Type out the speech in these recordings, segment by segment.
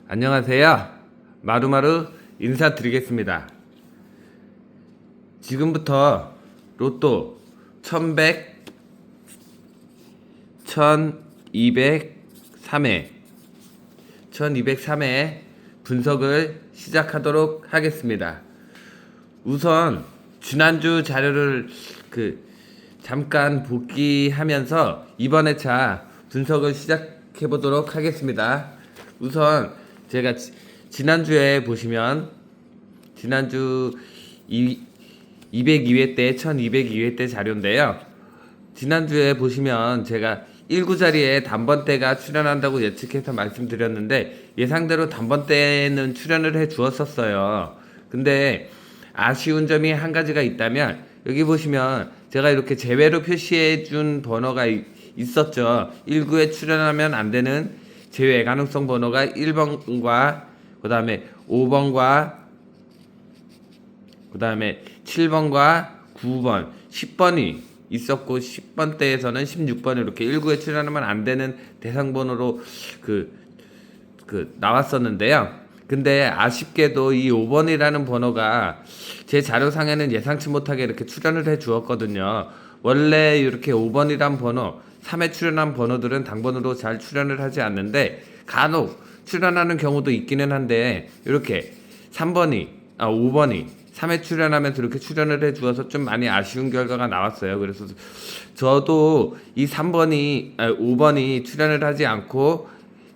안녕하세요. 마루마루 인사드리겠습니다. 지금부터 로또 1100, 1203회, 1203회 분석을 시작하도록 하겠습니다. 우선 지난주 자료를 잠깐 복귀하면서 이번 회차 분석을 시작해 보도록 하겠습니다. 우선 제가 지난주에 보시면 지난주 202회 때 1202회 때 자료인데요. 지난주에 보시면 제가 1구 자리에 단번대가 출연한다고 예측해서 말씀드렸는데 예상대로 단번대는 출연을 해 주었었어요. 근데 아쉬운 점이 한 가지가 있다면 여기 보시면 제가 이렇게 제외로 표시해 준 번호가 있었죠. 1구에 출연하면 안 되는 제외 가능성 번호가 1번과 그 다음에 5번과 그 다음에 7번과 9번, 10번이 있었고 10번대에서는 16번 이렇게 1구에 출연하면 안 되는 대상 번호로 나왔었는데요. 근데 아쉽게도 이 5번이라는 번호가 제 자료상에는 예상치 못하게 이렇게 출연을 해 주었거든요. 원래 이렇게 5번이란 번호, 3회 출연한 번호들은 당번으로 잘 출연을 하지 않는데 간혹 출연하는 경우도 있기는 한데 이렇게 5번이 3회 출연하면서 이렇게 출연을 해 주어서 좀 많이 아쉬운 결과가 나왔어요. 그래서 저도 이 5번이 출연을 하지 않고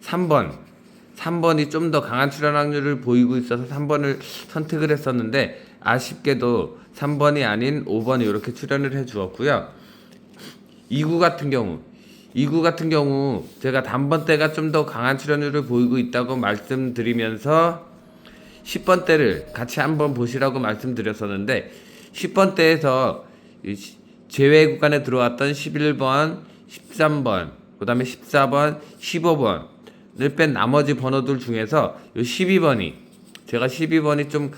3번이 좀 더 강한 출연 확률을 보이고 있어서 3번을 선택을 했었는데 아쉽게도 3번이 아닌 5번이 이렇게 출연을 해 주었고요. 2구 같은 경우 제가 단번대가 좀 더 강한 출연율을 보이고 있다고 말씀드리면서 10번대를 같이 한번 보시라고 말씀드렸었는데 10번대에서 제외 구간에 들어왔던 11번, 13번, 그 다음에 14번, 15번을 뺀 나머지 번호들 중에서 12번이 제가 12번이 좀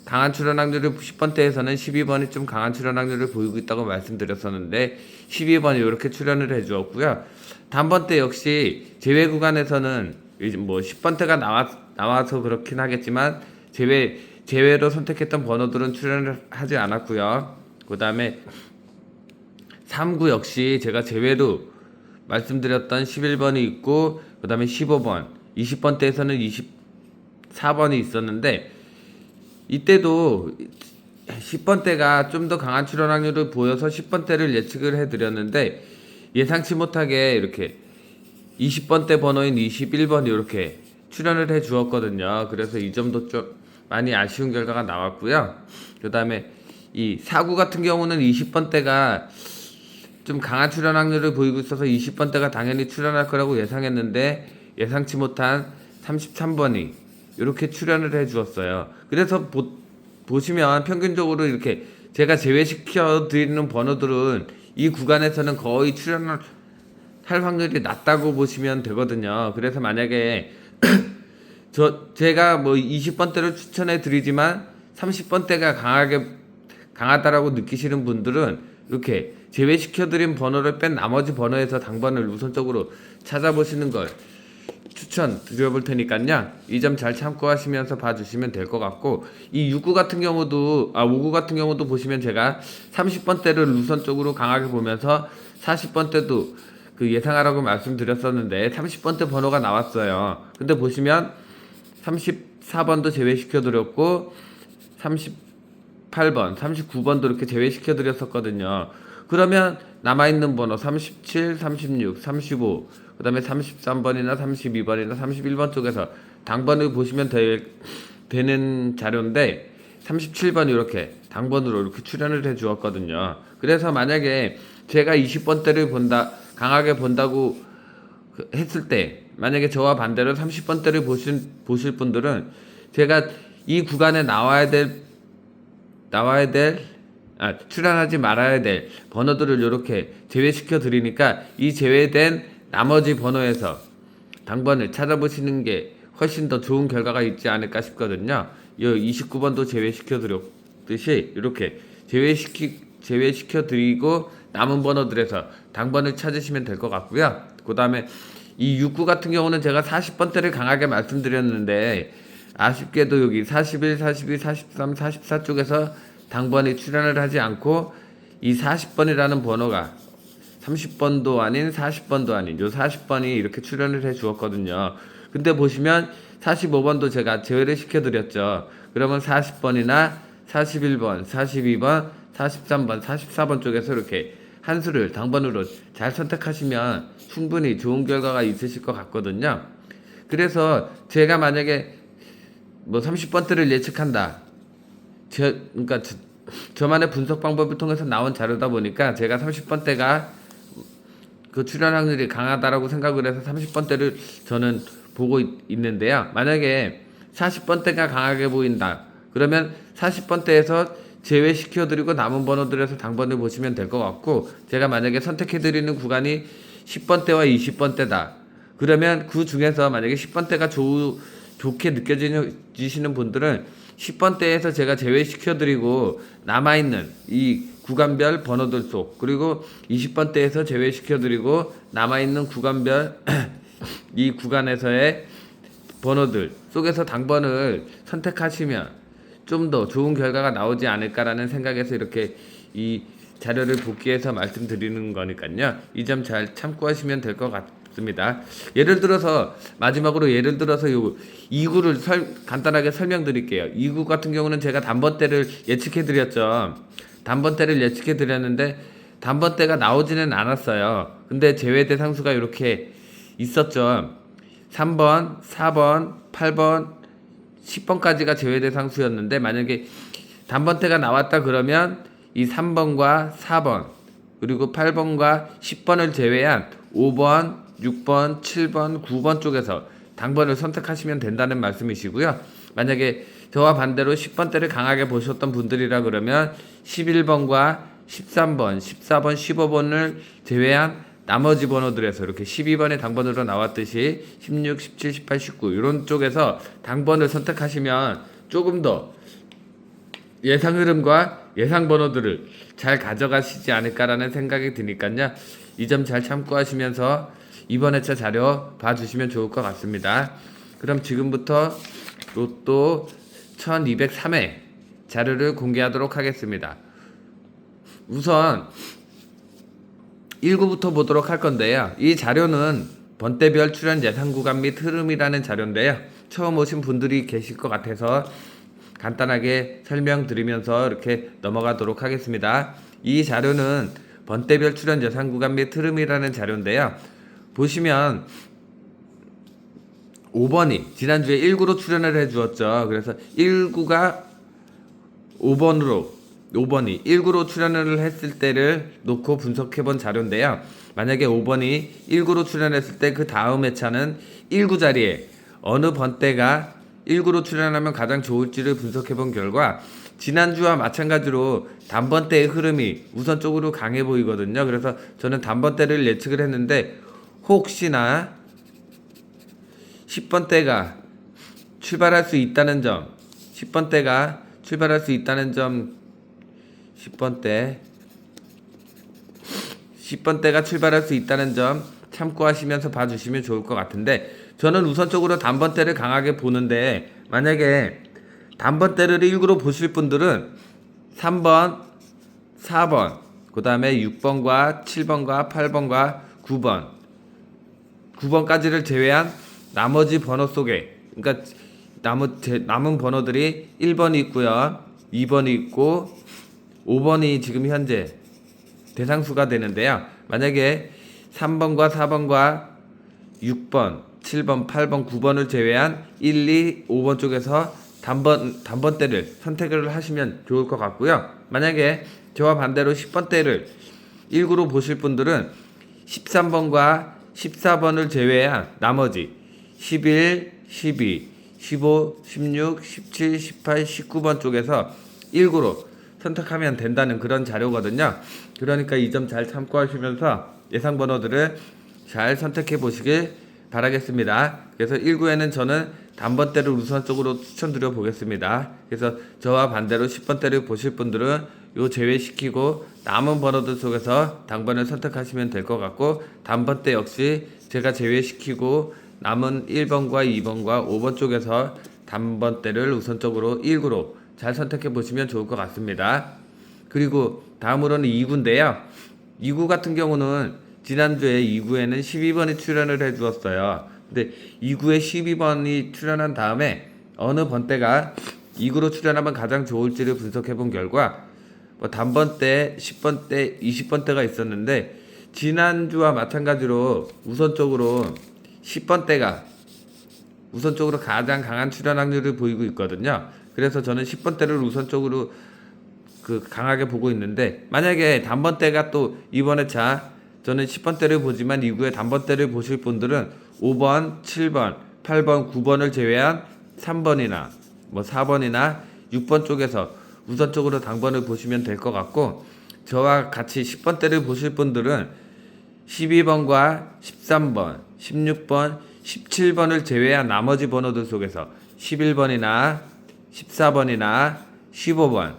강한 출연 확률을 10번대에서는 12번이 좀 강한 출연 확률을 보이고 있다고 말씀드렸었는데 12번이 이렇게 출연을 해주었고요. 단번대 역시 제외 구간에서는 뭐 10번대가 나와서 그렇긴 하겠지만 제외로 선택했던 번호들은 출연을 하지 않았고요. 그 다음에 3구 역시 제가 제외로 말씀드렸던 11번이 있고 그 다음에 15번, 20번대에서는 24번이 있었는데 이때도 10번대가 좀 더 강한 출연 확률을 보여서 10번대를 예측을 해드렸는데 예상치 못하게 이렇게 20번대 번호인 21번이 이렇게 출연을 해 주었거든요. 그래서 이 점도 좀 많이 아쉬운 결과가 나왔고요. 그 다음에 이 4구 같은 경우는 20번대가 좀 강한 출연 확률을 보이고 있어서 20번대가 당연히 출연할 거라고 예상했는데 예상치 못한 33번이 이렇게 출연을 해 주었어요. 그래서 보시면 평균적으로 이렇게 제가 제외시켜 드리는 번호들은 이 구간에서는 거의 출연을 할 확률이 낮다고 보시면 되거든요. 그래서 만약에 제가 뭐 20번대를 추천해 드리지만 30번대가 강하다라고 느끼시는 분들은 이렇게 제외시켜 드린 번호를 뺀 나머지 번호에서 당번을 우선적으로 찾아보시는 걸 추천 드려볼 테니까요. 이 점 잘 참고하시면서 봐주시면 될 것 같고 이 5구 같은 경우도 보시면 제가 30번대를 우선적으로 강하게 보면서 40번대도 예상하라고 말씀드렸었는데 30번대 번호가 나왔어요. 근데 보시면 34번도 제외시켜 드렸고 38번, 39번도 이렇게 제외시켜 드렸었거든요. 그러면 남아있는 번호 37, 36, 35, 그 다음에 33번이나 32번이나 31번 쪽에서 당번을 보시면 되는 자료인데 37번이 이렇게 당번으로 이렇게 출연을 해 주었거든요. 그래서 만약에 제가 20번대를 강하게 본다고 했을 때 만약에 저와 반대로 30번대를 보실 분들은 제가 이 구간에 출연하지 말아야 될 번호들을 이렇게 제외시켜 드리니까 이 제외된 나머지 번호에서 당번을 찾아보시는 게 훨씬 더 좋은 결과가 있지 않을까 싶거든요. 이 29번도 제외시켜 드렸듯이 이렇게 제외시켜 드리고 남은 번호들에서 당번을 찾으시면 될 것 같고요. 그 다음에 이 6구 같은 경우는 제가 40번대를 강하게 말씀드렸는데 아쉽게도 여기 41, 42, 43, 44 쪽에서 당번이 출연을 하지 않고 이 40번이라는 번호가 30번도 아닌 40번도 아닌 요 40번이 이렇게 출연을 해 주었거든요. 근데 보시면 45번도 제가 제외를 시켜드렸죠. 그러면 40번이나 41번, 42번, 43번, 44번 쪽에서 이렇게 한 수를 당번으로 잘 선택하시면 충분히 좋은 결과가 있으실 것 같거든요. 그래서 제가 만약에 뭐 30번대를 예측한다. 그러니까 저만의 분석 방법을 통해서 나온 자료다 보니까 제가 30번대가 그 출현 확률이 강하다라고 생각을 해서 30번대를 저는 보고 있는데요. 만약에 40번대가 강하게 보인다. 그러면 40번대에서 제외시켜드리고 남은 번호들에서 당번을 보시면 될 것 같고, 제가 만약에 선택해드리는 구간이 10번대와 20번대다. 그러면 그 중에서 만약에 10번대가 좋게 느껴지시는 분들은 10번대에서 제가 제외시켜드리고 남아있는 이 구간별 번호들 속, 그리고 20번대에서 제외시켜드리고 남아있는 구간별 이 구간에서의 번호들 속에서 당번을 선택하시면 좀 더 좋은 결과가 나오지 않을까라는 생각에서 이렇게 이 자료를 복귀해서 말씀드리는 거니까요. 이 점 잘 참고하시면 될 것 같습니다. 예를 들어서 마지막으로 요 2구를 간단하게 설명드릴게요. 2구 같은 경우는 제가 단번대를 예측해 드렸죠. 단번대를 예측해 드렸는데 단번대가 나오지는 않았어요. 근데 제외 대상수가 이렇게 있었죠. 3번, 4번, 8번, 10번까지가 제외 대상수였는데 만약에 단번대가 나왔다 그러면 이 3번과 4번 그리고 8번과 10번을 제외한 5번, 6번, 7번, 9번 쪽에서 당번을 선택하시면 된다는 말씀이시고요. 만약에 저와 반대로 10번대를 강하게 보셨던 분들이라 그러면 11번과 13번, 14번, 15번을 제외한 나머지 번호들에서 이렇게 12번의 당번으로 나왔듯이 16, 17, 18, 19 이런 쪽에서 당번을 선택하시면 조금 더 예상 흐름과 예상 번호들을 잘 가져가시지 않을까라는 생각이 드니까요. 이 점 잘 참고하시면서 이번 회차 자료 봐주시면 좋을 것 같습니다. 그럼 지금부터 로또 1203회 자료를 공개하도록 하겠습니다. 우선 1구부터 보도록 할 건데요. 이 자료는 번대별 출현 예상 구간 및 흐름이라는 자료인데요. 처음 오신 분들이 계실 것 같아서 간단하게 설명드리면서 이렇게 넘어가도록 하겠습니다. 이 자료는 번대별 출현 예상 구간 및 흐름이라는 자료인데요. 보시면 5번이 지난주에 1구로 출연을 해주었죠. 그래서 1구가 5번이 1구로 출연을 했을 때를 놓고 분석해본 자료인데요. 만약에 5번이 1구로 출연했을 때 그 다음 회차는 1구 자리에 어느 번대가 1구로 출연하면 가장 좋을지를 분석해본 결과 지난주와 마찬가지로 단번대의 흐름이 우선적으로 강해 보이거든요. 그래서 저는 단번대를 예측을 했는데 혹시나 10번대가 출발할 수 있다는 점 10번대가 출발할 수 있다는 점 10번대가 출발할 수 있다는 점 참고하시면서 봐주시면 좋을 것 같은데 저는 우선적으로 단번대를 강하게 보는데 만약에 단번대를 1구로 보실 분들은 3번, 4번, 그 다음에 6번과 7번과 8번과 9번까지를 제외한 나머지 번호 속에 그러니까 남은 번호들이 1번이 있고요. 2번이 있고 5번이 지금 현재 대상수가 되는데요. 만약에 3번과 4번과 6번, 7번, 8번, 9번을 제외한 1, 2, 5번 쪽에서 단번대를 선택을 하시면 좋을 것 같고요. 만약에 저와 반대로 10번대를 1구로 보실 분들은 13번과 14번을 제외한 나머지 11, 12, 15, 16, 17, 18, 19번 쪽에서 1구로 선택하면 된다는 그런 자료거든요. 그러니까 이 점 잘 참고하시면서 예상 번호들을 잘 선택해 보시길 바라겠습니다. 그래서 1구에는 저는 단번대를 우선적으로 추천드려 보겠습니다. 그래서 저와 반대로 10번대를 보실 분들은 요 제외시키고 남은 번호들 속에서 당번을 선택하시면 될 것 같고 단번대 역시 제가 제외시키고 남은 1번과 2번과 5번 쪽에서 단번대를 우선적으로 1구로 잘 선택해 보시면 좋을 것 같습니다. 그리고 다음으로는 2구인데요. 2구 같은 경우는 지난주에 2구에는 12번이 출연을 해 주었어요. 근데 2구에 12번이 출연한 다음에 어느 번대가 2구로 출연하면 가장 좋을지를 분석해 본 결과 뭐 단번대, 10번대, 20번대가 있었는데 지난주와 마찬가지로 우선적으로 10번대가 우선적으로 가장 강한 출연 확률을 보이고 있거든요. 그래서 저는 10번대를 우선적으로 강하게 보고 있는데 만약에 단번대가 또 이번에 저는 10번대를 보지만 이후에 단번대를 보실 분들은 5번, 7번, 8번, 9번을 제외한 3번이나 뭐 4번이나 6번 쪽에서 우선적으로 당번을 보시면 될 것 같고 저와 같이 10번대를 보실 분들은 12번과 13번, 16번, 17번을 제외한 나머지 번호들 속에서 11번이나 14번이나 15번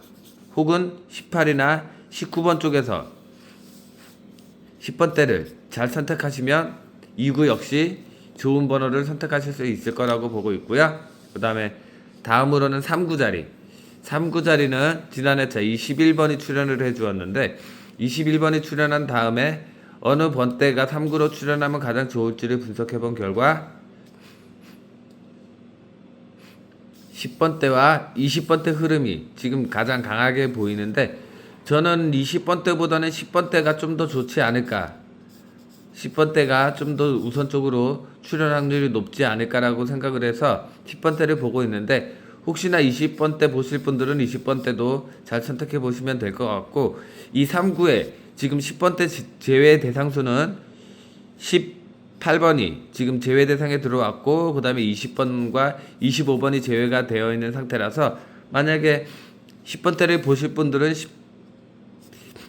혹은 18이나 19번 쪽에서 10번대를 잘 선택하시면 2구 역시 좋은 번호를 선택하실 수 있을 거라고 보고 있고요. 그 다음에 다음으로는 3구 자리. 3구 자리는 지난해 21번이 출연을 해 주었는데 21번이 출연한 다음에 어느 번대가 3구로 출연하면 가장 좋을지를 분석해 본 결과 10번대와 20번대 흐름이 지금 가장 강하게 보이는데 저는 20번대보다는 10번대가 좀 더 좋지 않을까 10번대가 좀 더 우선적으로 출연 확률이 높지 않을까라고 생각을 해서 10번대를 보고 있는데 혹시나 20번대 보실 분들은 20번대도 잘 선택해 보시면 될 것 같고 이 3구에 지금 10번대 제외 대상수는 18번이 지금 제외 대상에 들어왔고 그 다음에 20번과 25번이 제외가 되어 있는 상태라서 만약에 10번대를 보실 분들은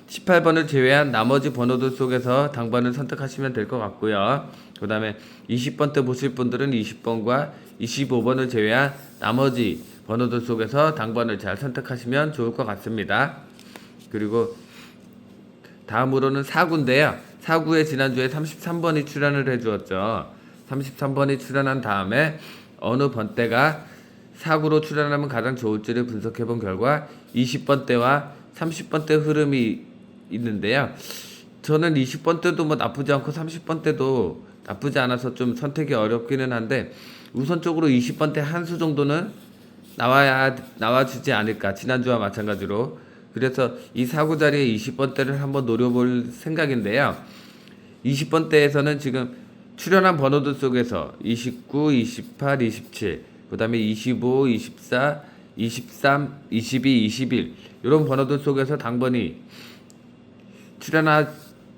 18번을 제외한 나머지 번호들 속에서 당번을 선택하시면 될 것 같고요. 그 다음에 20번대 보실 분들은 20번과 25번을 제외한 나머지 번호들 속에서 당번을 잘 선택하시면 좋을 것 같습니다. 그리고 다음으로는 4구인데요. 4구에 지난주에 33번이 출연을 해주었죠. 33번이 출연한 다음에 어느 번대가 4구로 출연하면 가장 좋을지를 분석해 본 결과 20번대와 30번대 흐름이 있는데요. 저는 20번대도 뭐 나쁘지 않고 30번대도 나쁘지 않아서 좀 선택이 어렵기는 한데 우선적으로 20번대 한 수 정도는 나와주지 않을까 지난주와 마찬가지로 그래서 이 4구 자리에 20번대를 한번 노려볼 생각인데요. 20번대에서는 지금 출연한 번호들 속에서 29, 28, 27, 그 다음에 25, 24, 23, 22, 21 이런 번호들 속에서 당번이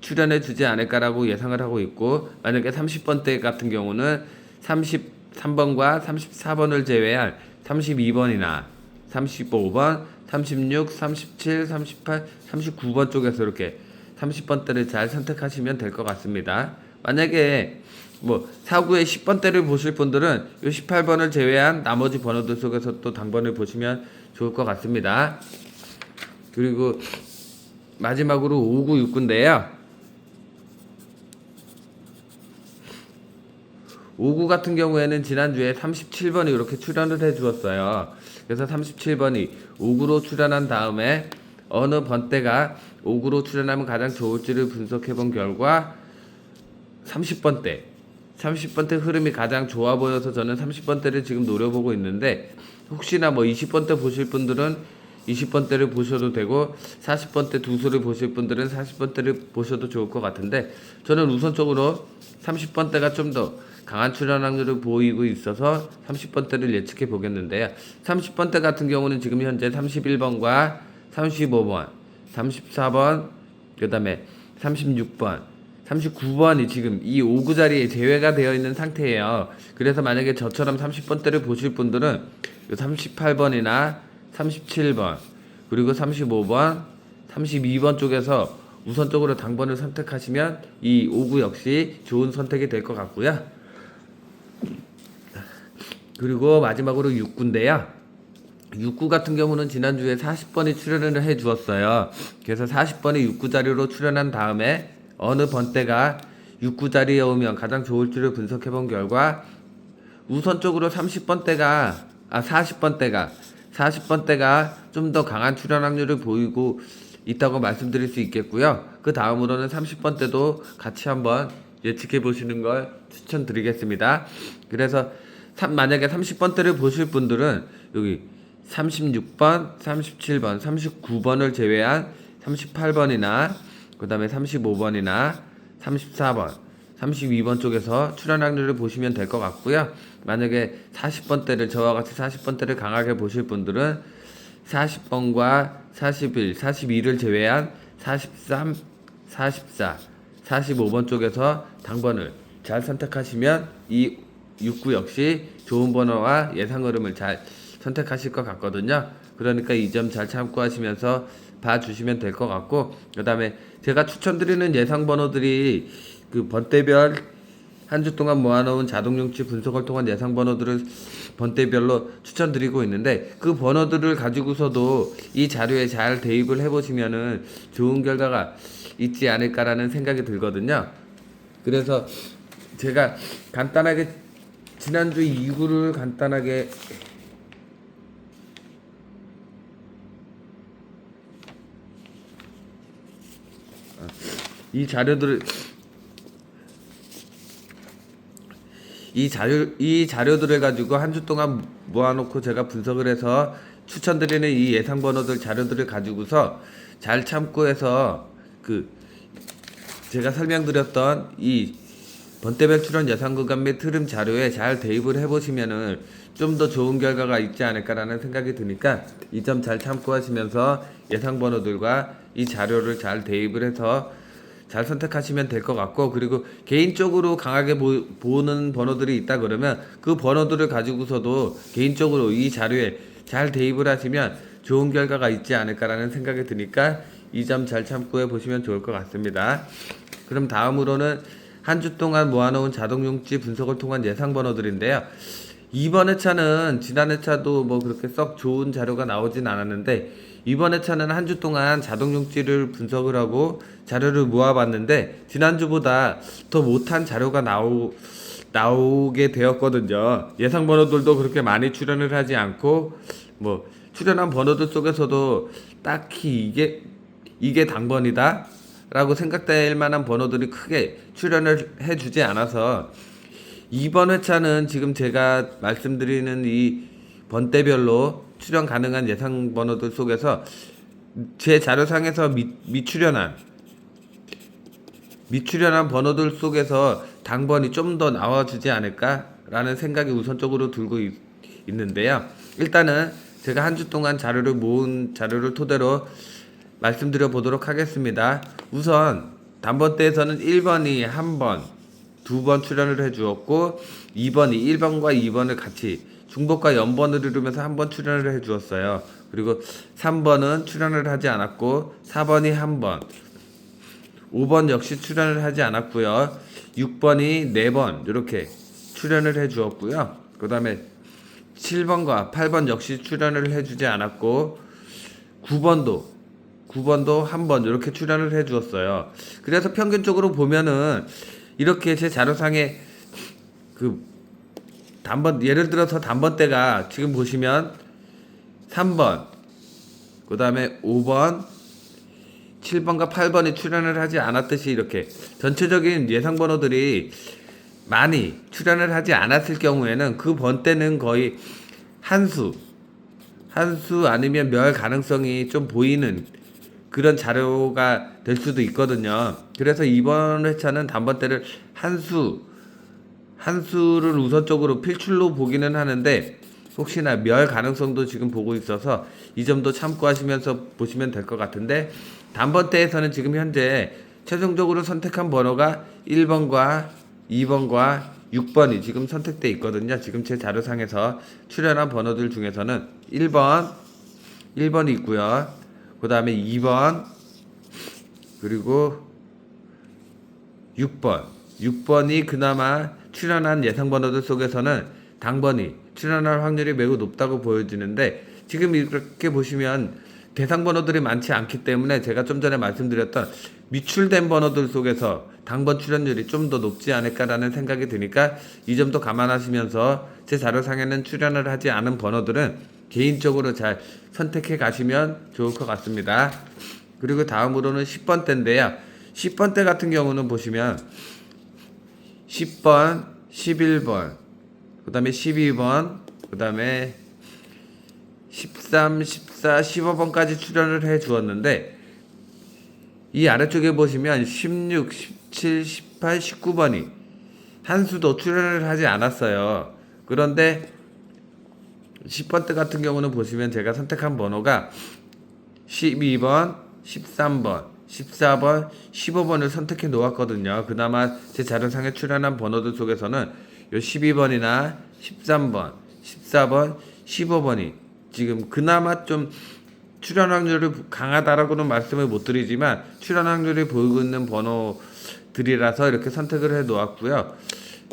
출연해 주지 않을까라고 예상을 하고 있고 만약에 30번대 같은 경우는 33번과 34번을 제외한 32번이나 35번, 36, 37, 38, 39번 쪽에서 이렇게 30번대를 잘 선택하시면 될 것 같습니다. 만약에 뭐 4구에 10번대를 보실 분들은 이 18번을 제외한 나머지 번호들 속에서 또 당번을 보시면 좋을 것 같습니다. 그리고 마지막으로 5구, 6구인데요. 5구 같은 경우에는 지난주에 37번이 이렇게 출연을 해 주었어요. 그래서 37번이 5구로 출연한 다음에 어느 번대가 5구로 출연하면 가장 좋을지를 분석해 본 결과 30번대 흐름이 가장 좋아 보여서 저는 30번대를 지금 노려보고 있는데 혹시나 뭐 20번대 보실 분들은 20번대를 보셔도 되고 40번대 두 수를 보실 분들은 40번대를 보셔도 좋을 것 같은데 저는 우선적으로 30번대가 좀 더 강한 출연 확률을 보이고 있어서 30번대를 예측해 보겠는데요. 30번대 같은 경우는 지금 현재 31번과 35번, 34번, 그 다음에 36번, 39번이 지금 이 5구 자리에 제외가 되어 있는 상태예요. 그래서 만약에 저처럼 30번대를 보실 분들은 38번이나 37번, 그리고 35번, 32번 쪽에서 우선적으로 당번을 선택하시면 이 5구 역시 좋은 선택이 될 것 같고요. 그리고 마지막으로 6구인데요. 6구 같은 경우는 지난주에 40번이 출연을 해 주었어요. 그래서 40번이 6구 자리로 출연한 다음에 어느 번대가 6구 자리에 오면 가장 좋을지를 분석해 본 결과 우선적으로 40번대가 좀 더 강한 출현 확률을 보이고 있다고 말씀드릴 수 있겠고요. 그 다음으로는 30번대도 같이 한번 예측해 보시는 걸 추천드리겠습니다. 그래서 만약에 30번대를 보실 분들은 여기 36번, 37번, 39번을 제외한 38번이나 그 다음에 35번이나 34번, 32번 쪽에서 출현 확률을 보시면 될 것 같고요. 만약에 40번대를 저와 같이 40번대를 강하게 보실 분들은 40번과 41, 42를 제외한 43, 44, 45번 쪽에서 당번을 잘 선택하시면 이 69 역시 좋은 번호와 예상 흐름을 잘 선택하실 것 같거든요. 그러니까 이 점 잘 참고하시면서 봐주시면 될 것 같고, 그 다음에 제가 추천드리는 예상 번호들이 그 번대별 한 주 동안 모아놓은 자동용치 분석을 통한 예상 번호들을 번대별로 추천드리고 있는데, 그 번호들을 가지고서도 이 자료에 잘 대입을 해보시면은 좋은 결과가 있지 않을까라는 생각이 들거든요. 그래서 제가 간단하게 지난주 2구를 간단하게 이 자료들을 이 자료들을 가지고 한 주 동안 모아놓고 제가 분석을 해서 추천드리는 이 예상 번호들 자료들을 가지고서 잘 참고해서 그 제가 설명드렸던 이 번대별 출현 예상 구간 및 흐름 자료에 잘 대입을 해보시면은 좀 더 좋은 결과가 있지 않을까라는 생각이 드니까 이 점 잘 참고하시면서 예상 번호들과 이 자료를 잘 대입을 해서 잘 선택하시면 될 것 같고, 그리고 개인적으로 강하게 보는 번호들이 있다 그러면 그 번호들을 가지고서도 개인적으로 이 자료에 잘 대입을 하시면 좋은 결과가 있지 않을까라는 생각이 드니까 이 점 잘 참고해 보시면 좋을 것 같습니다. 그럼 다음으로는 한 주 동안 모아놓은 자동용지 분석을 통한 예상 번호들인데요. 이번 회차는 지난 회차도 뭐 그렇게 썩 좋은 자료가 나오진 않았는데, 이번 회차는 한 주 동안 자동용지를 분석을 하고 자료를 모아봤는데 지난주보다 더 못한 자료가 나오게 되었거든요. 예상 번호들도 그렇게 많이 출현을 하지 않고, 뭐 출현한 번호들 속에서도 딱히 이게 당번이다 라고 생각될 만한 번호들이 크게 출현을 해주지 않아서, 이번 회차는 지금 제가 말씀드리는 이 번대별로 출현 가능한 예상 번호들 속에서 제 자료상에서 미출현한 번호들 속에서 당번이 좀 더 나와주지 않을까라는 생각이 우선적으로 들고 있는데요. 일단은 제가 한 주 동안 자료를 모은 자료를 토대로 말씀드려 보도록 하겠습니다. 우선 단번대에서는 1번이 한 번, 두 번 출연을 해주었고, 2번이 1번과 2번을 같이 중복과 연번을 이루면서 한 번 출연을 해주었어요. 그리고 3번은 출연을 하지 않았고, 4번이 한 번, 5번 역시 출연을 하지 않았고요. 6번이 4번 이렇게 출연을 해주었고요. 그 다음에 7번과 8번 역시 출연을 해주지 않았고, 9번도 한 번 이렇게 출연을 해주었어요. 그래서 평균적으로 보면은 이렇게 제 자료상에 그 예를 들어서 단번대가 지금 보시면 3번, 그 다음에 5번, 7번과 8번이 출연을 하지 않았듯이 이렇게 전체적인 예상 번호들이 많이 출연을 하지 않았을 경우에는 그 번대는 거의 한수 아니면 멸 가능성이 좀 보이는 그런 자료가 될 수도 있거든요. 그래서 이번 회차는 단번대를 한수를 우선적으로 필출로 보기는 하는데, 혹시나 멸 가능성도 지금 보고 있어서 이 점도 참고하시면서 보시면 될 것 같은데, 단번대에서는 지금 현재 최종적으로 선택한 번호가 1번과 2번과 6번이 지금 선택돼 있거든요. 지금 제 자료상에서 출연한 번호들 중에서는 1번이 있고요. 그 다음에 2번, 그리고 6번이 그나마 출연한 예상 번호들 속에서는 당번이 출연할 확률이 매우 높다고 보여지는데, 지금 이렇게 보시면 대상 번호들이 많지 않기 때문에 제가 좀 전에 말씀드렸던 미출된 번호들 속에서 당번 출연율이 좀 더 높지 않을까라는 생각이 드니까 이 점도 감안하시면서 제 자료상에는 출연을 하지 않은 번호들은 개인적으로 잘 선택해 가시면 좋을 것 같습니다. 그리고 다음으로는 10번대인데요. 10번대 같은 경우는 보시면 10번, 11번, 그 다음에 12번, 그 다음에 13, 14, 15번까지 출연을 해 주었는데 이 아래쪽에 보시면 16, 17, 18, 19번이 한 수도 출연을 하지 않았어요. 그런데 10번대 같은 경우는 보시면 제가 선택한 번호가 12번, 13번, 14번, 15번을 선택해 놓았거든요. 그나마 제 자료상에 출연한 번호들 속에서는 요 12번이나 13번, 14번, 15번이 지금 그나마 좀 출연 확률이 강하다라고는 말씀을 못 드리지만 출연 확률이 보이고 있는 번호들이라서 이렇게 선택을 해 놓았고요.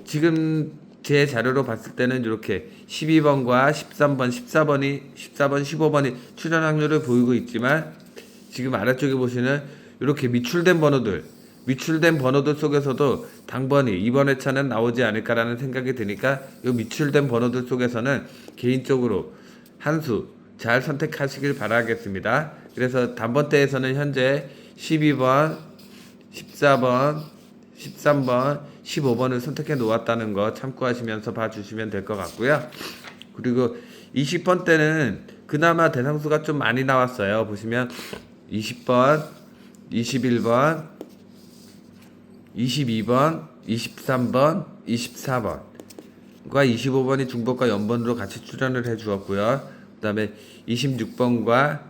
지금 제 자료로 봤을 때는 이렇게 12번과 13번, 14번이 14번, 15번이 출연 확률을 보이고 있지만 지금 아래쪽에 보시는 이렇게 미출된 번호들 속에서도 당번이 이번 회차는 나오지 않을까라는 생각이 드니까 이 미출된 번호들 속에서는 개인적으로 한 수 잘 선택하시길 바라겠습니다. 그래서 단번대에서는 현재 12번, 14번, 13번, 15번을 선택해 놓았다는 거 참고하시면서 봐주시면 될 것 같고요. 그리고 20번 때는 그나마 대상수가 좀 많이 나왔어요. 보시면 20번, 21번, 22번, 23번, 24번과 25번이 중복과 연번으로 같이 출연을 해 주었고요. 그 다음에 26번과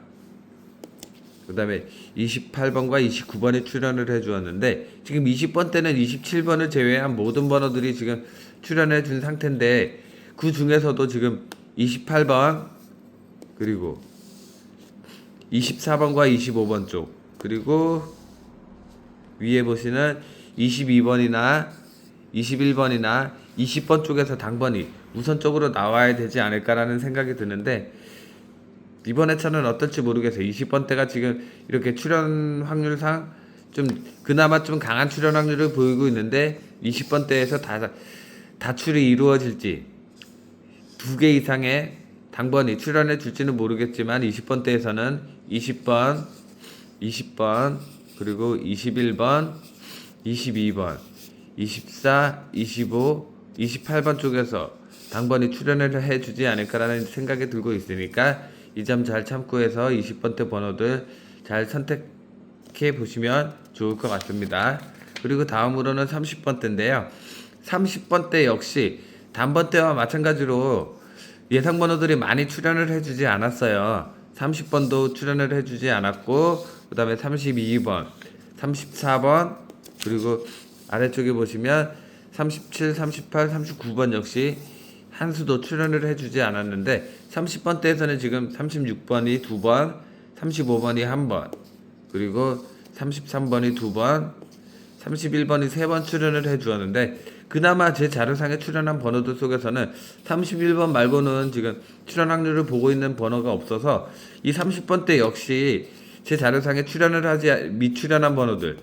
그 다음에 28번과 29번이 출연을 해 주었는데 지금 20번 때는 27번을 제외한 모든 번호들이 지금 출연해 준 상태인데 그 중에서도 지금 28번 그리고 24번과 25번 쪽 그리고 위에 보시는 22번이나 21번이나 20번 쪽에서 당번이 우선적으로 나와야 되지 않을까라는 생각이 드는데 이번 회차는 어떨지 모르겠어요. 20번 대가 지금 이렇게 출연 확률상 좀 그나마 좀 강한 출연 확률을 보이고 있는데 20번 대에서 다출이 이루어질지 2개 이상의 당번이 출연해 줄지는 모르겠지만 20번 대에서는 20번, 20번, 그리고 21번, 22번, 24, 25, 28번 쪽에서 당번이 출연을 해주지 않을까라는 생각이 들고 있으니까 이 점 잘 참고해서 20번대 번호들 잘 선택해 보시면 좋을 것 같습니다. 그리고 다음으로는 30번대인데요. 30번대 역시 단번대와 마찬가지로 예상 번호들이 많이 출연을 해주지 않았어요. 30번도 출연을 해주지 않았고 그 다음에 32번, 34번 그리고 아래쪽에 보시면 37, 38, 39번 역시 한 수도 출연을 해주지 않았는데 30번대에서는 지금 36번이 2번, 35번이 1번, 그리고 33번이 2번, 31번이 3번 출연을 해주었는데 그나마 제 자료상에 출연한 번호들 속에서는 31번 말고는 지금 출연 확률을 보고 있는 번호가 없어서 이 30번대 역시 제 자료상에 출연을 하지 미출연한 번호들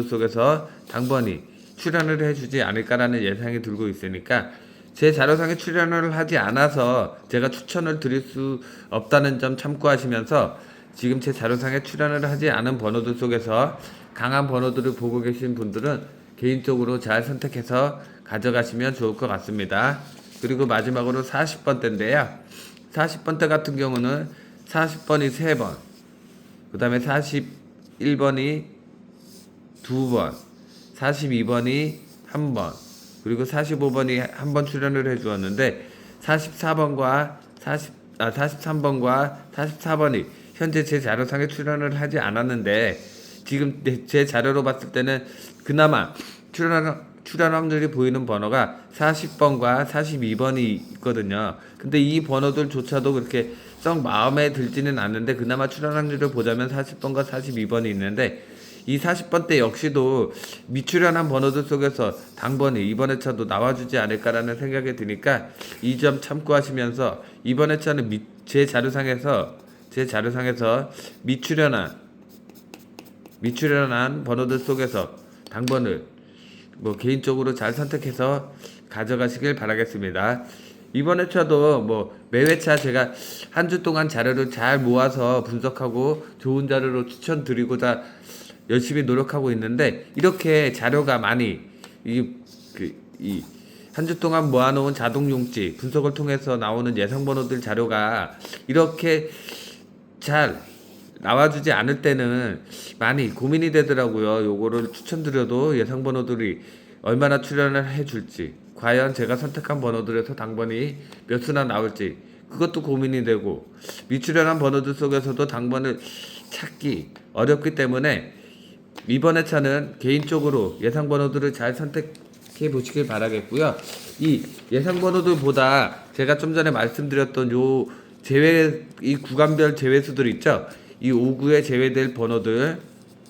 속에서 당번이 출연을 해주지 않을까라는 예상이 들고 있으니까 제 자료상에 출연을 하지 않아서 제가 추천을 드릴 수 없다는 점 참고하시면서 지금 제 자료상에 출연을 하지 않은 번호들 속에서 강한 번호들을 보고 계신 분들은 개인적으로 잘 선택해서 가져가시면 좋을 것 같습니다. 그리고 마지막으로 40번대인데요. 40번대 같은 경우는 40번이 3번, 그 다음에 41번이 2번, 42번이 1번, 그리고 45번이 1번 출연을 해주었는데 44번과 43번과 44번이 현재 제 자료상에 출연을 하지 않았는데 지금 제 자료로 봤을 때는 그나마 출연 확률이 보이는 번호가 40번과 42번이 있거든요. 근데 이 번호들조차도 그렇게 썩 마음에 들지는 않는데 그나마 출연 확률을 보자면 40번과 42번이 있는데 이 40번대 역시도 미출연한 번호들 속에서 당번이 이번 회차도 나와주지 않을까라는 생각이 드니까 이 점 참고하시면서 이번 회차는 제 자료상에서 미출연한 미출연한 번호들 속에서 당번을 뭐 개인적으로 잘 선택해서 가져가시길 바라겠습니다. 이번 회차도 뭐 매회차 제가 한 주 동안 자료를 잘 모아서 분석하고 좋은 자료로 추천드리고자 열심히 노력하고 있는데, 이렇게 자료가 많이 이 한 주 동안 모아놓은 자동용지 분석을 통해서 나오는 예상 번호들 자료가 이렇게 잘 나와주지 않을 때는 많이 고민이 되더라고요. 요거를 추천드려도 예상 번호들이 얼마나 출연을 해줄지, 과연 제가 선택한 번호들에서 당번이 몇 수나 나올지 그것도 고민이 되고, 미출연한 번호들 속에서도 당번을 찾기 어렵기 때문에 이번 회차는 개인적으로 예상 번호들을 잘 선택해 보시길 바라겠고요. 이 예상 번호들보다 제가 좀 전에 말씀드렸던 요 이 구간별 제외수들 있죠. 이 5구에 제외될 번호들,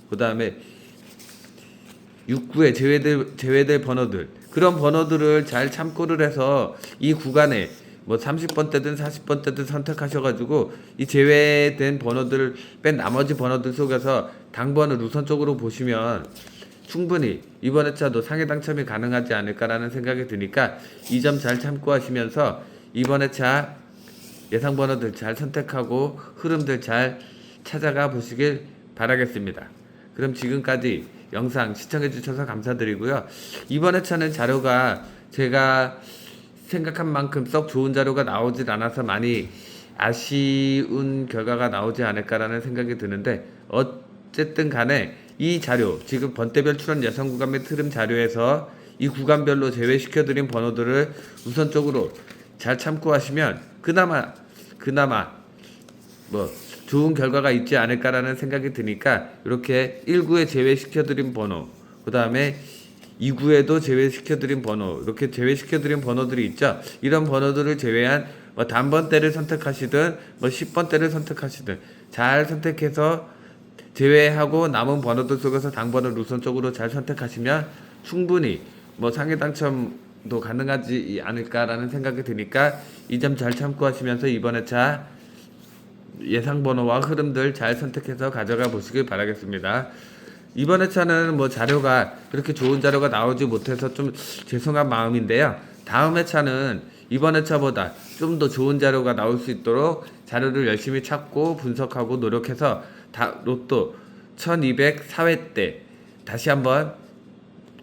그 다음에 6구에 제외될 번호들, 그런 번호들을 잘 참고를 해서 이 구간에 뭐 30번대든 40번대든 선택하셔가지고 이 제외된 번호들 뺀 나머지 번호들 속에서 당번을 우선적으로 보시면 충분히 이번 회차도 상해 당첨이 가능하지 않을까라는 생각이 드니까 이 점 잘 참고하시면서 이번 회차 예상 번호들 잘 선택하고 흐름들 잘 찾아가 보시길 바라겠습니다. 그럼 지금까지 영상 시청해 주셔서 감사드리고요. 이번 회차는 자료가 제가 생각한 만큼 썩 좋은 자료가 나오질 않아서 많이 아쉬운 결과가 나오지 않을까라는 생각이 드는데, 어쨌든 간에 이 자료, 지금 번대별 출원 예상 구간 및 흐름 자료에서 이 구간별로 제외시켜드린 번호들을 우선적으로 잘 참고하시면 그나마 뭐 좋은 결과가 있지 않을까라는 생각이 드니까, 이렇게 1구에 제외시켜드린 번호, 그 다음에 2구에도 제외시켜드린 번호, 이렇게 제외시켜드린 번호들이 있죠. 이런 번호들을 제외한 뭐 단번대를 선택하시든 뭐 10번대를 선택하시든 잘 선택해서 제외하고 남은 번호들 속에서 당번을 우선적으로 잘 선택하시면 충분히 뭐 상해 당첨도 가능하지 않을까라는 생각이 드니까 이 점 잘 참고하시면서 이번 회차 예상 번호와 흐름들 잘 선택해서 가져가 보시길 바라겠습니다. 이번 회차는 뭐 자료가 그렇게 좋은 자료가 나오지 못해서 좀 죄송한 마음인데요. 다음 회차는 이번 회차보다 좀 더 좋은 자료가 나올 수 있도록 자료를 열심히 찾고 분석하고 노력해서 로또 1204회 때 다시 한번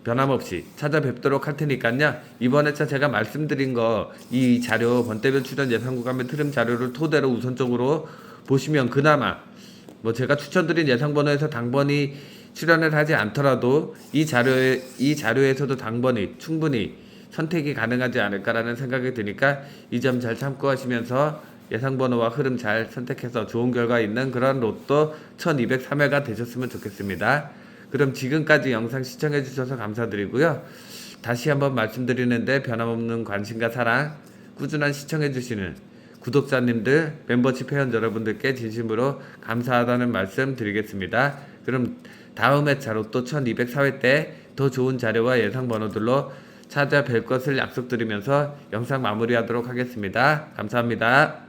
변함없이 찾아뵙도록 할 테니까요. 이번 회차 제가 말씀드린 거, 이 자료 번대별 출연 예상 구간 및 흐름 자료를 토대로 우선적으로 보시면 그나마 뭐 제가 추천드린 예상 번호에서 당번이 출연을 하지 않더라도 이 자료에서도 당번이 충분히 선택이 가능하지 않을까라는 생각이 드니까 이 점 잘 참고하시면서 예상 번호와 흐름 잘 선택해서 좋은 결과 있는 그런 로또 1203회가 되셨으면 좋겠습니다. 그럼 지금까지 영상 시청해 주셔서 감사드리고요. 다시 한번 말씀드리는데 변함없는 관심과 사랑 꾸준한 시청해 주시는 구독자님들, 멤버십 회원 여러분들께 진심으로 감사하다는 말씀 드리겠습니다. 그럼 다음 회차 로또 1204회 때 더 좋은 자료와 예상 번호들로 찾아뵐 것을 약속드리면서 영상 마무리하도록 하겠습니다. 감사합니다.